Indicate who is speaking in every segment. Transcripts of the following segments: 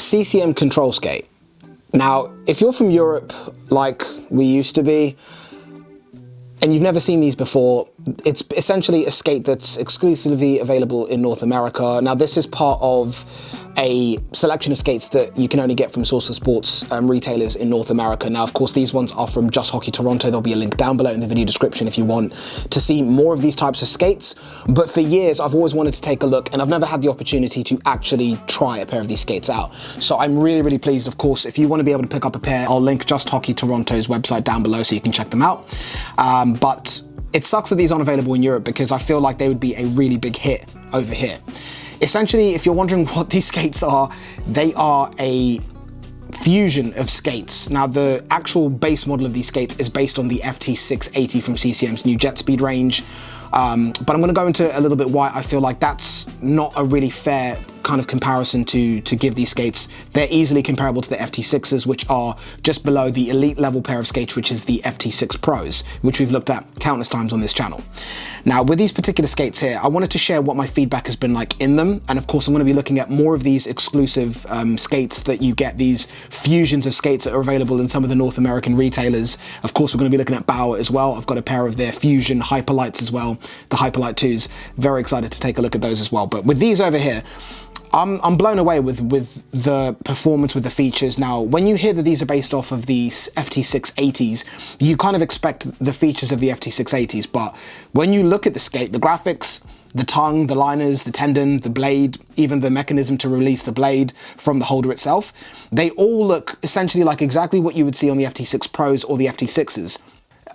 Speaker 1: CCM control skate. Now, if you're from Europe, like we used to be, and you've never seen these before, it's essentially a skate that's exclusively available in North America. Now, this is part of a selection of skates that you can only get from Source of Sports retailers in North America. Now, of course, these ones are from Just Hockey Toronto. There'll be a link down below in the video description if you want to see more of these types of skates. But for years, I've always wanted to take a look, and I've never had the opportunity to actually try a pair of these skates out. So I'm really, really pleased. Of course, if you want to be able to pick up a pair, I'll link Just Hockey Toronto's website down below so you can check them out. But it sucks that these aren't available in Europe because I feel like they would be a really big hit over here. Essentially, if you're wondering what these skates are, they are a fusion of skates. Now, the actual base model of these skates is based on the FT680 from CCM's new jet speed range. But I'm going to go into a little bit why I feel like that's not a really fair kind of comparison to give these skates. They're easily comparable to the FT6s, which are just below the elite level pair of skates, which is the FT6 Pros, which we've looked at countless times on this channel. Now, with these particular skates here, I wanted to share what my feedback has been like in them. And of course, I'm going to be looking at more of these exclusive skates that you get, these fusions of skates that are available in some of the North American retailers. Of course, we're going to be looking at Bauer as well. I've got a pair of their Fusion Hyperlights as well, the Hyperlight 2s. Very excited to take a look at those as well. But with these over here, I'm blown away with the performance, with the features. Now, when you hear that these are based off of these FT680s, you kind of expect the features of the FT680s, but when you look at the skate, the graphics, the tongue, the liners, the tendon, the blade, even the mechanism to release the blade from the holder itself, they all look essentially like exactly what you would see on the FT6 Pros or the FT6s.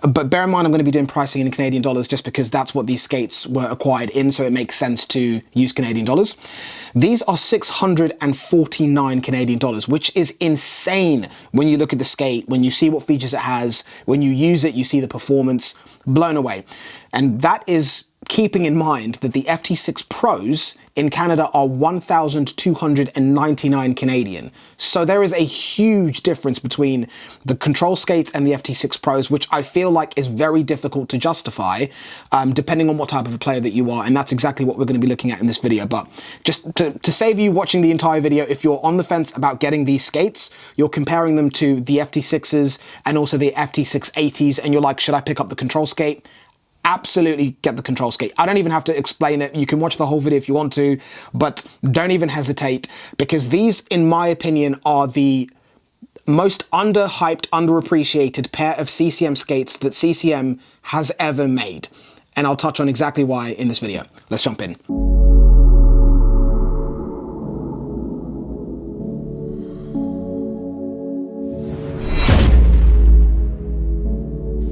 Speaker 1: But bear in mind, I'm going to be doing pricing in Canadian dollars just because that's what these skates were acquired in, so it makes sense to use Canadian dollars. These are 649 Canadian dollars, which is insane when you look at the skate, when you see what features it has, when you use it, you see the performance. Blown away. And that is keeping in mind that the FT6 Pros in Canada are 1,299 Canadian. So there is a huge difference between the control skates and the FT6 Pros, which I feel like is very difficult to justify, depending on what type of a player that you are. And that's exactly what we're going to be looking at in this video. But just to save you watching the entire video, if you're on the fence about getting these skates, you're comparing them to the FT6s and also the FT680s, and you're like, should I pick up the control skate? Absolutely get the control skate. I don't even have to explain it. You can watch the whole video if you want to, but don't even hesitate, because these, in my opinion, are the most underhyped, underappreciated pair of CCM skates that CCM has ever made. And I'll touch on exactly why in this video. Let's jump in.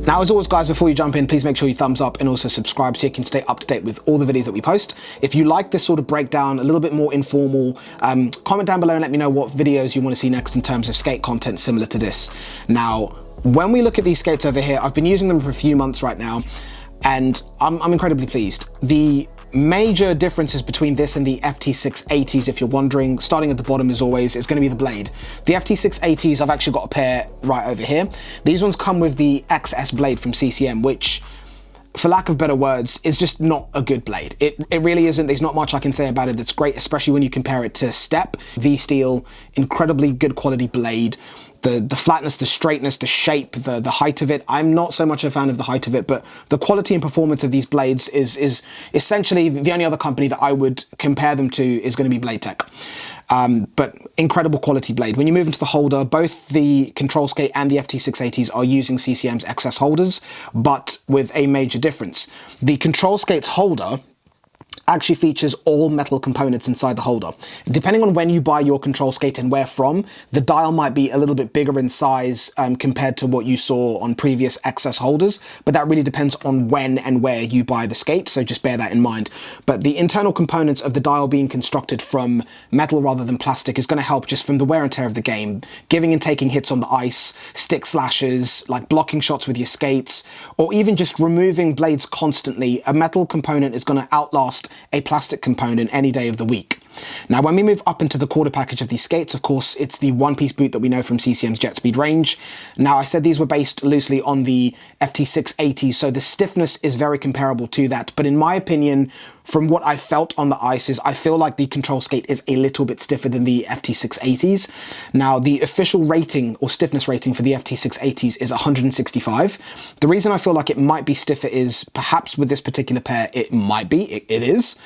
Speaker 1: Now, as always, guys, before you jump in, please make sure you thumbs up and also subscribe so you can stay up to date with all the videos that we post. If you like this sort of breakdown, a little bit more informal, comment down below and let me know what videos you want to see next in terms of skate content similar to this. Now, when we look at these skates over here, I've been using them for a few months right now, and I'm incredibly pleased. The major differences between this and the FT680s, if you're wondering, starting at the bottom as always, is going to be the blade. The FT680s, I've actually got a pair right over here. These ones come with the XS blade from CCM, which, for lack of better words, is just not a good blade. It really isn't. There's not much I can say about it that's great, especially when you compare it to Step, V-Steel, incredibly good quality blade. The flatness, the straightness, the shape, the height of it. I'm not so much a fan of the height of it, but the quality and performance of these blades is essentially the only other company that I would compare them to is going to be Blade Tech. But incredible quality blade. When you move into the holder, both the control skate and the FT680s are using CCM's XS holders, but with a major difference. The control skate's holder actually features all metal components inside the holder. Depending on when you buy your control skate and where from, the dial might be a little bit bigger in size compared to what you saw on previous XS holders, but that really depends on when and where you buy the skate, so just bear that in mind. But the internal components of the dial being constructed from metal rather than plastic is going to help just from the wear and tear of the game, giving and taking hits on the ice, stick slashes, like blocking shots with your skates, or even just removing blades constantly. A metal component is going to outlast a plastic component any day of the week. Now, when we move up into the quarter package of these skates, of course, it's the one-piece boot that we know from CCM's Jet Speed range. Now, I said these were based loosely on the FT680s, so the stiffness is very comparable to that. But in my opinion, from what I felt on the ice, is I feel like the control skate is a little bit stiffer than the FT680s. Now, the official rating or stiffness rating for the FT680s is 165. The reason I feel like it might be stiffer is perhaps with this particular pair, it might be, it is.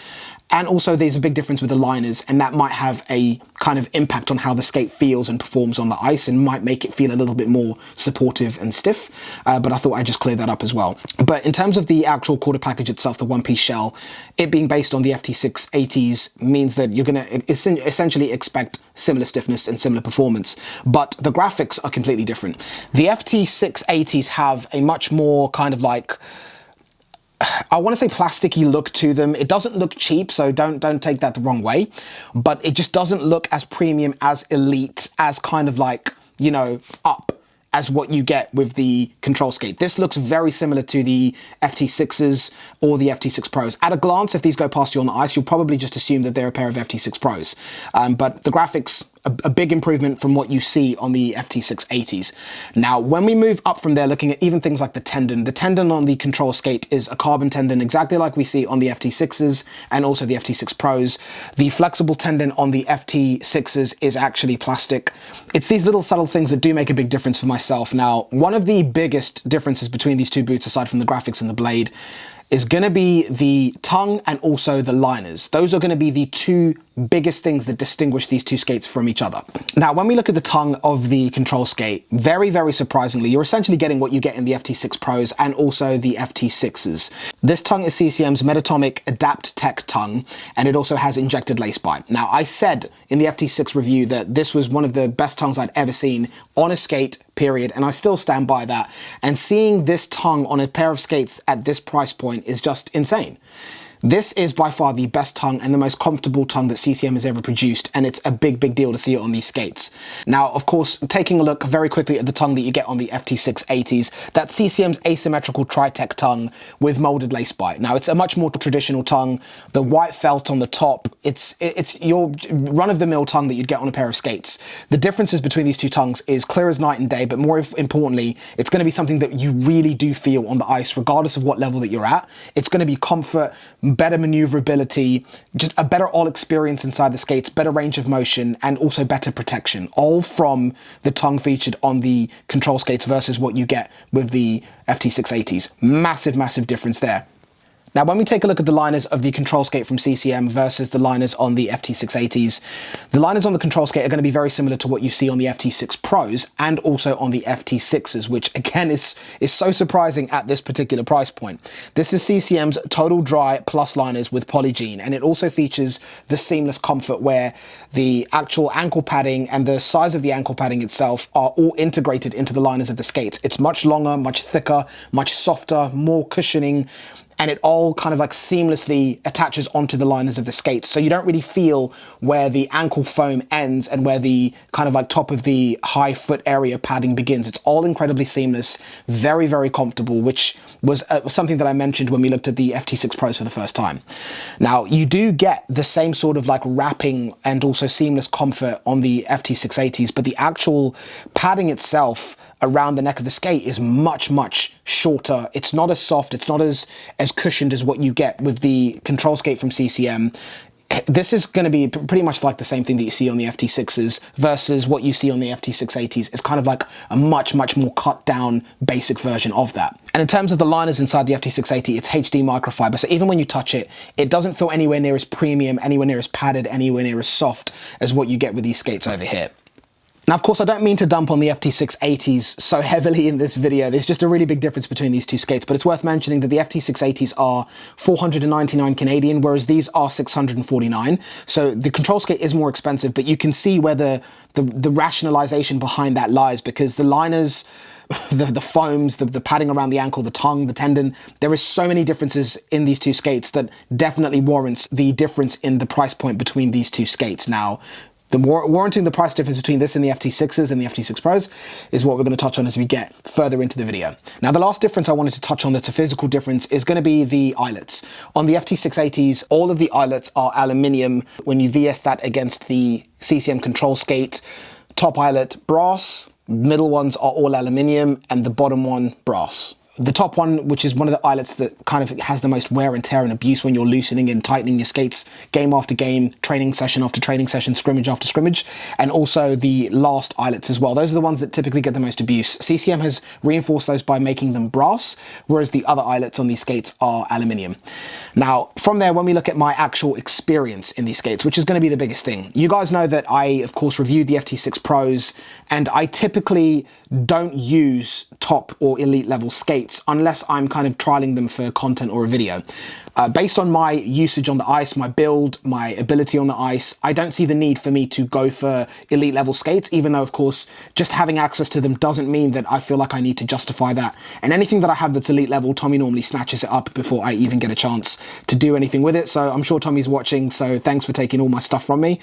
Speaker 1: And also there's a big difference with the liners, and that might have a kind of impact on how the skate feels and performs on the ice and might make it feel a little bit more supportive and stiff. But I thought I'd just clear that up as well. But in terms of the actual quarter package itself, the one-piece shell, it being based on the FT680s means that you're going to essentially expect similar stiffness and similar performance. But the graphics are completely different. The FT680s have a much more kind of like, I want to say plasticky look to them. It doesn't look cheap, so don't take that the wrong way, but it just doesn't look as premium, as elite, as kind of like, you know, up as what you get with the control skate. This looks very similar to the FT6s or the FT6 Pros. At a glance, if these go past you on the ice, you'll probably just assume that they're a pair of FT6 Pros. But the graphics, a big improvement from what you see on the FT680s. Now, when we move up from there, looking at even things like the tendon on the control skate is a carbon tendon, exactly like we see on the FT6s and also the FT6 Pros. The flexible tendon on the FT6s is actually plastic. It's these little subtle things that do make a big difference for myself. Now, one of the biggest differences between these two boots, aside from the graphics and the blade, is going to be the tongue and also the liners. Those are going to be the two biggest things that distinguish these two skates from each other. Now, when we look at the tongue of the control skate, very, very surprisingly, you're essentially getting what you get in the FT6 Pros and also the FT6s. This tongue is CCM's Metatomic Adapt Tech tongue, and it also has injected lace bind. Now, I said in the FT6 review that this was one of the best tongues I'd ever seen on a skate, period, and I still stand by that. And seeing this tongue on a pair of skates at this price point is just insane. This is by far the best tongue and the most comfortable tongue that CCM has ever produced, and it's a big, big deal to see it on these skates. Now, of course, taking a look very quickly at the tongue that you get on the FT680s, that's CCM's asymmetrical Tri-Tech tongue with molded lace bind. Now, it's a much more traditional tongue. The white felt on the top, it's your run-of-the-mill tongue that you'd get on a pair of skates. The differences between these two tongues is clear as night and day, but more importantly, it's going to be something that you really do feel on the ice, regardless of what level that you're at. It's going to be comfort, better maneuverability, just a better all experience inside the skates, better range of motion, and also better protection, all from the tongue featured on the control skates versus what you get with the FT680s. Massive, massive difference there. Now, when we take a look at the liners of the control skate from CCM versus the liners on the FT680s, the liners on the control skate are going to be very similar to what you see on the FT6 Pros and also on the FT6s, which again is so surprising at this particular price point. This is CCM's Total Dry Plus liners with Polygene, and it also features the seamless comfort where the actual ankle padding and the size of the ankle padding itself are all integrated into the liners of the skates. It's much longer, much thicker, much softer, more cushioning, and it all kind of like seamlessly attaches onto the liners of the skates. So you don't really feel where the ankle foam ends and where the kind of like top of the high foot area padding begins. It's all incredibly seamless, very, very comfortable, which was something that I mentioned when we looked at the FT6 Pros for the first time. Now, you do get the same sort of like wrapping and also seamless comfort on the FT680s, but the actual padding itself around the neck of the skate is much, much shorter. It's not as soft, it's not as cushioned as what you get with the control skate from CCM. This is going to be pretty much like the same thing that you see on the FT6s versus what you see on the FT680s. It's kind of like a much, much more cut down basic version of that. And in terms of the liners inside the FT680, it's HD microfiber. So even when you touch it, it doesn't feel anywhere near as premium, anywhere near as padded, anywhere near as soft as what you get with these skates over here. Now, of course, I don't mean to dump on the FT680s so heavily in this video. There's just a really big difference between these two skates, but it's worth mentioning that the FT680s are 499 Canadian, whereas these are 649. So the control skate is more expensive, but you can see where the rationalization behind that lies, because the liners, the foams, the padding around the ankle, the tongue, the tendon, there is so many differences in these two skates that definitely warrants the difference in the price point between these two skates. Now, warranting the price difference between this and the FT6s and the FT6 Pros is what we're going to touch on as we get further into the video. Now, the last difference I wanted to touch on that's a physical difference is going to be the eyelets. On the FT680s, all of the eyelets are aluminium. When you VS that against the CCM Control Skate, top eyelet brass, middle ones are all aluminium, and the bottom one brass. The top one, which is one of the eyelets that kind of has the most wear and tear and abuse when you're loosening and tightening your skates game after game, training session after training session, scrimmage after scrimmage, and also the last eyelets as well. Those are the ones that typically get the most abuse. CCM has reinforced those by making them brass, whereas the other eyelets on these skates are aluminium. Now, from there, when we look at my actual experience in these skates, which is going to be the biggest thing, you guys know that I, of course, reviewed the FT6 Pros, and I typically don't use top or elite level skates unless I'm kind of trialing them for content or a video. Based on my usage on the ice, my build, my ability on the ice, I don't see the need for me to go for elite level skates, even though, of course, just having access to them doesn't mean that I feel like I need to justify that. And anything that I have that's elite level, Tommy normally snatches it up before I even get a chance to do anything with it. So I'm sure Tommy's watching, so thanks for taking all my stuff from me,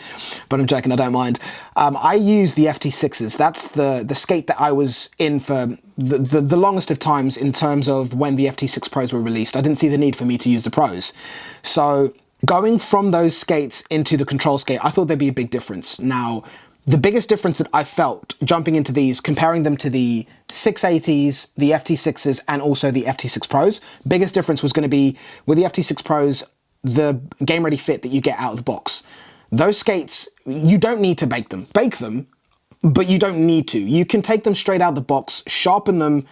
Speaker 1: but I'm joking, I don't mind. I use the FT6s. That's the skate that I was in for the longest of times in terms of when the FT6 Pros were released. I didn't see the need for me to use the Pros. So going from those skates into the control skate, I thought there'd be a big difference. Now, the biggest difference that I felt jumping into these, comparing them to the 680s, the FT6s, and also the FT6 Pros, biggest difference was going to be with the FT6 Pros, the game ready fit that you get out of the box. Those skates, you don't need to bake them, but you don't need to. You can take them straight out the box, sharpen them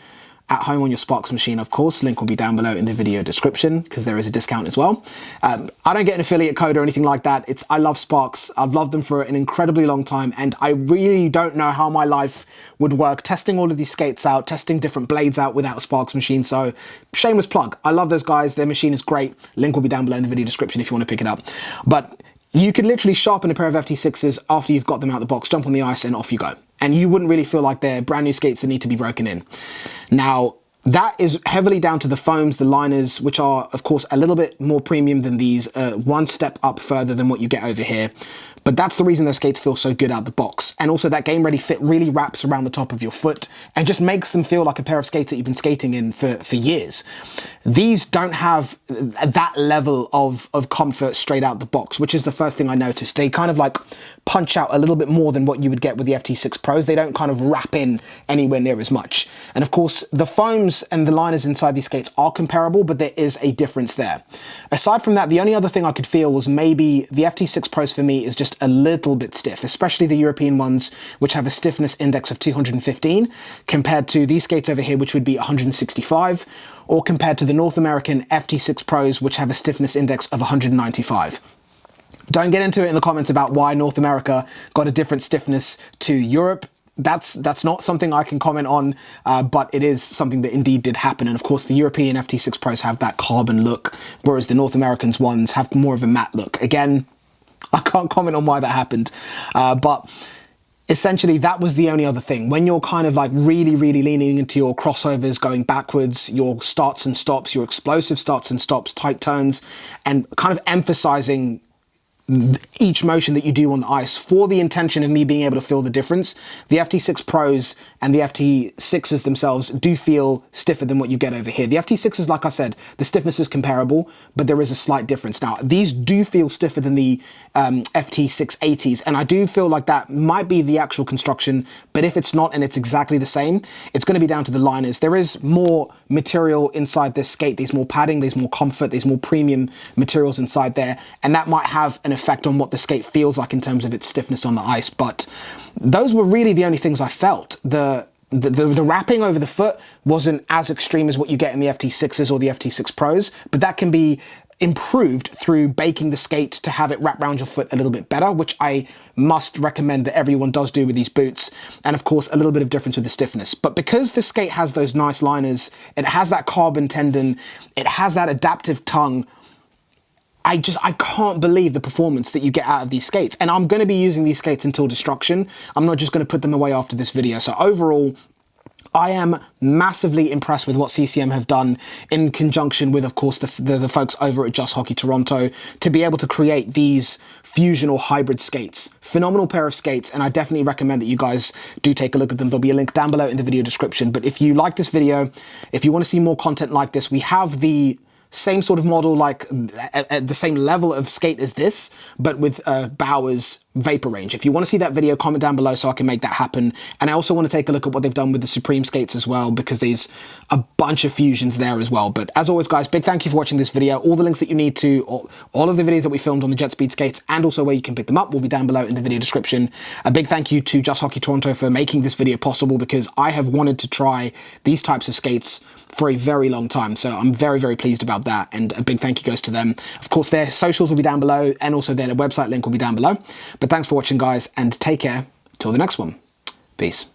Speaker 1: at home on your Sparks machine, of course. Link will be down below in the video description because there is a discount as well. I don't get an affiliate code or anything like that. I love Sparks. I've loved them for an incredibly long time, and I really don't know how my life would work testing all of these skates out, testing different blades out without a Sparks machine. So shameless plug. I love those guys. Their machine is great. Link will be down below in the video description if you want to pick it up. But you could literally sharpen a pair of FT6s after you've got them out of the box, jump on the ice, and off you go. And you wouldn't really feel like they're brand new skates that need to be broken in. Now, that is heavily down to the foams, the liners, which are, of course, a little bit more premium than these, one step up further than what you get over here. But that's the reason those skates feel so good out the box. And also that game ready fit really wraps around the top of your foot and just makes them feel like a pair of skates that you've been skating in for years. These don't have that level of comfort straight out the box, which is the first thing I noticed. They kind of like punch out a little bit more than what you would get with the FT6 Pros. They don't kind of wrap in anywhere near as much. And of course, the foams and the liners inside these skates are comparable, but there is a difference there. Aside from that, the only other thing I could feel was maybe the FT6 Pros for me is just a little bit stiff, especially the European ones, which have a stiffness index of 215, compared to these skates over here, which would be 165, or compared to the North American FT6 Pros, which have a stiffness index of 195. Don't get into it in the comments about why North America got a different stiffness to Europe. That's not something I can comment on, but it is something that indeed did happen. And of course, the European FT6 Pros have that carbon look, whereas the North Americans ones have more of a matte look. Again, I can't comment on why that happened, but essentially that was the only other thing. When you're kind of like really leaning into your crossovers, going backwards, your starts and stops, your explosive starts and stops, tight turns, and kind of emphasizing each motion that you do on the ice for the intention of me being able to feel the difference, the FT6 Pros and the FT6s themselves do feel stiffer than what you get over here. The FT6s, like I said, the stiffness is comparable, but there is a slight difference. Now, these do feel stiffer than the FT680s, and I do feel like that might be the actual construction, but if it's not and it's exactly the same, it's going to be down to the liners. There is more material inside this skate. There's more padding, there's more comfort, there's more premium materials inside there, and that might have an effect on what the skate feels like in terms of its stiffness on the ice. But those were really the only things I felt. The wrapping over the foot wasn't as extreme as what you get in the FT6s or the FT6 Pros, but that can be improved through baking the skate to have it wrap around your foot a little bit better, which I must recommend that everyone does do with these boots. And of course, a little bit of difference with the stiffness. But because the skate has those nice liners, it has that carbon tendon, it has that adaptive tongue, I can't believe the performance that you get out of these skates. And I'm going to be using these skates until destruction. I'm not just going to put them away after this video. So overall, I am massively impressed with what CCM have done in conjunction with, of course, the folks over at Just Hockey Toronto to be able to create these fusion or hybrid skates. Phenomenal pair of skates, and I definitely recommend that you guys do take a look at them. There'll be a link down below in the video description. But if you like this video, if you want to see more content like this, we have the same sort of model, like at the same level of skate as this, but with Bauer's Vapor range. If you want to see that video, comment down below so I can make that happen. And I also want to take a look at what they've done with the Supreme skates as well, because there's a bunch of fusions there as well. But as always, guys, big thank you for watching this video. All the links that you need to, all of the videos that we filmed on the Jet Speed skates, and also where you can pick them up, will be down below in the video description. A big thank you to Just Hockey Toronto for making this video possible, because I have wanted to try these types of skates for a very long time. So I'm very, very pleased about that. And a big thank you goes to them. Of course, their socials will be down below, and also their website link will be down below. But thanks for watching, guys, and take care till the next one. Peace.